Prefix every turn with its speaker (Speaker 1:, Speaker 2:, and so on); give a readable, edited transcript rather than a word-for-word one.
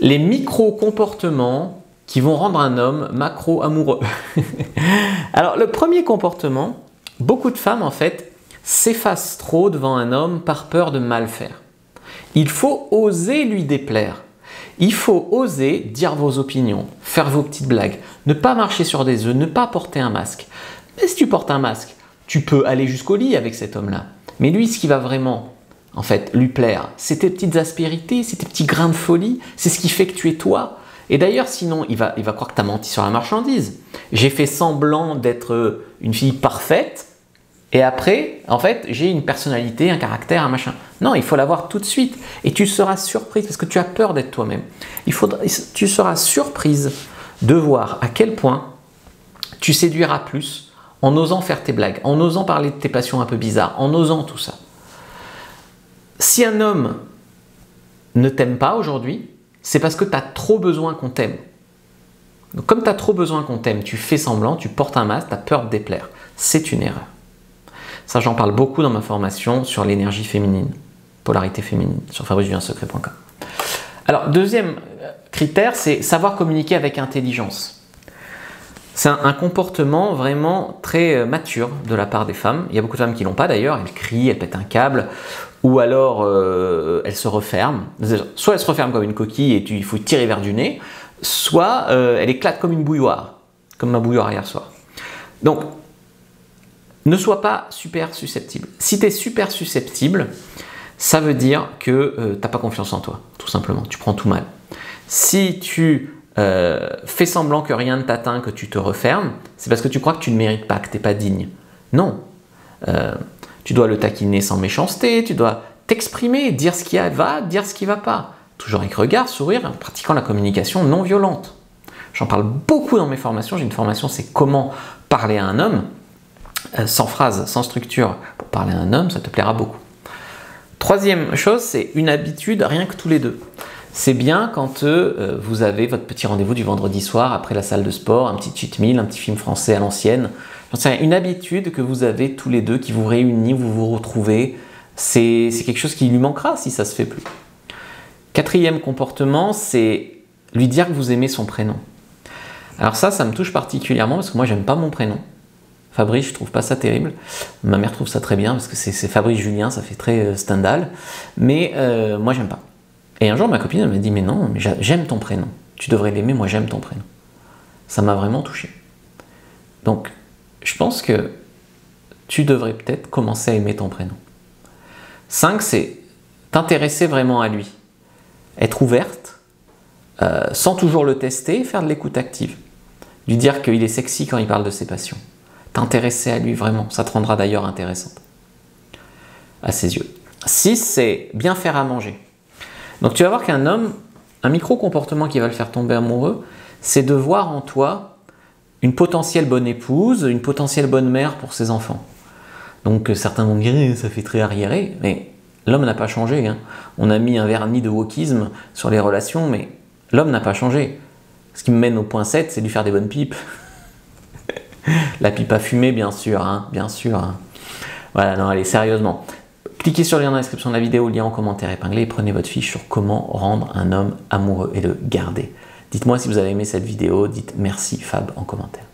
Speaker 1: Les micro-comportements qui vont rendre un homme macro-amoureux. Alors, le premier comportement, beaucoup de femmes, en fait, s'effacent trop devant un homme par peur de mal faire. Il faut oser lui déplaire. Il faut oser dire vos opinions, faire vos petites blagues, ne pas marcher sur des œufs, ne pas porter un masque. Mais si tu portes un masque, tu peux aller jusqu'au lit avec cet homme-là. Mais lui, ce qui va vraiment, en fait, lui plaire, c'est tes petites aspérités, c'est tes petits grains de folie, c'est ce qui fait que tu es toi. Et d'ailleurs, sinon, il va croire que tu as menti sur la marchandise. J'ai fait semblant d'être une fille parfaite, et après, en fait, j'ai une personnalité, un caractère, un machin. Non, il faut l'avoir tout de suite. Et tu seras surprise, parce que tu as peur d'être toi-même. Tu seras surprise de voir à quel point tu séduiras plus en osant faire tes blagues, en osant parler de tes passions un peu bizarres, en osant tout ça. Si un homme ne t'aime pas aujourd'hui, c'est parce que tu as trop besoin qu'on t'aime. Donc, comme tu as trop besoin qu'on t'aime, tu fais semblant, tu portes un masque, tu as peur de déplaire. C'est une erreur. Ça, j'en parle beaucoup dans ma formation sur l'énergie féminine, polarité féminine, sur fabricejuliensecret.com. Alors, deuxième critère, c'est savoir communiquer avec intelligence. C'est un comportement vraiment très mature de la part des femmes. Il y a beaucoup de femmes qui ne l'ont pas d'ailleurs, elles crient, elles pètent un câble, ou alors elles se referment. Soit elles se referment comme une coquille et il faut tirer vers du nez, soit elle éclate comme une bouilloire, comme ma bouilloire hier soir. Donc, ne sois pas super susceptible. Si tu es super susceptible, ça veut dire que tu n'as pas confiance en toi, tout simplement. Tu prends tout mal. Si tu fais semblant que rien ne t'atteint, que tu te refermes, c'est parce que tu crois que tu ne mérites pas, que tu n'es pas digne. Non. Tu dois le taquiner sans méchanceté, tu dois t'exprimer, dire ce qui va, dire ce qui ne va pas. Toujours avec regard, sourire, en pratiquant la communication non violente. J'en parle beaucoup dans mes formations. J'ai une formation, c'est comment parler à un homme. Sans phrase, sans structure, pour parler à un homme, ça te plaira beaucoup. Troisième chose, c'est une habitude rien que tous les deux. C'est bien quand vous avez votre petit rendez-vous du vendredi soir après la salle de sport, un petit cheat meal, un petit film français à l'ancienne. C'est une habitude que vous avez tous les deux qui vous réunit, vous vous retrouvez. C'est quelque chose qui lui manquera si ça se fait plus. Quatrième comportement, c'est lui dire que vous aimez son prénom. Alors ça me touche particulièrement parce que moi, j'aime pas mon prénom. Fabrice, je trouve pas ça terrible. Ma mère trouve ça très bien parce que c'est Fabrice Julien, ça fait très Stendhal. Mais moi, j'aime pas. Et un jour, ma copine elle m'a dit « Mais non, mais j'aime ton prénom. Tu devrais l'aimer, moi j'aime ton prénom. » Ça m'a vraiment touché. Donc, je pense que tu devrais peut-être commencer à aimer ton prénom. 5, c'est t'intéresser vraiment à lui. Être ouverte, sans toujours le tester, faire de l'écoute active. Lui dire qu'il est sexy quand il parle de ses passions. T'intéresser à lui vraiment, ça te rendra d'ailleurs intéressante à ses yeux. 6, c'est bien faire à manger. Donc tu vas voir qu'un homme, un micro-comportement qui va le faire tomber amoureux, c'est de voir en toi une potentielle bonne épouse, une potentielle bonne mère pour ses enfants. Donc certains vont dire ça fait très arriéré, mais l'homme n'a pas changé. Hein. On a mis un vernis de wokisme sur les relations, mais l'homme n'a pas changé. Ce qui me mène au point 7, c'est de lui faire des bonnes pipes. La pipe à fumer, bien sûr, hein, bien sûr. Hein. Voilà, non, allez, sérieusement. Cliquez sur le lien dans la description de la vidéo, lien en commentaire épinglé, et prenez votre fiche sur comment rendre un homme amoureux et le garder. Dites-moi si vous avez aimé cette vidéo, dites merci Fab en commentaire.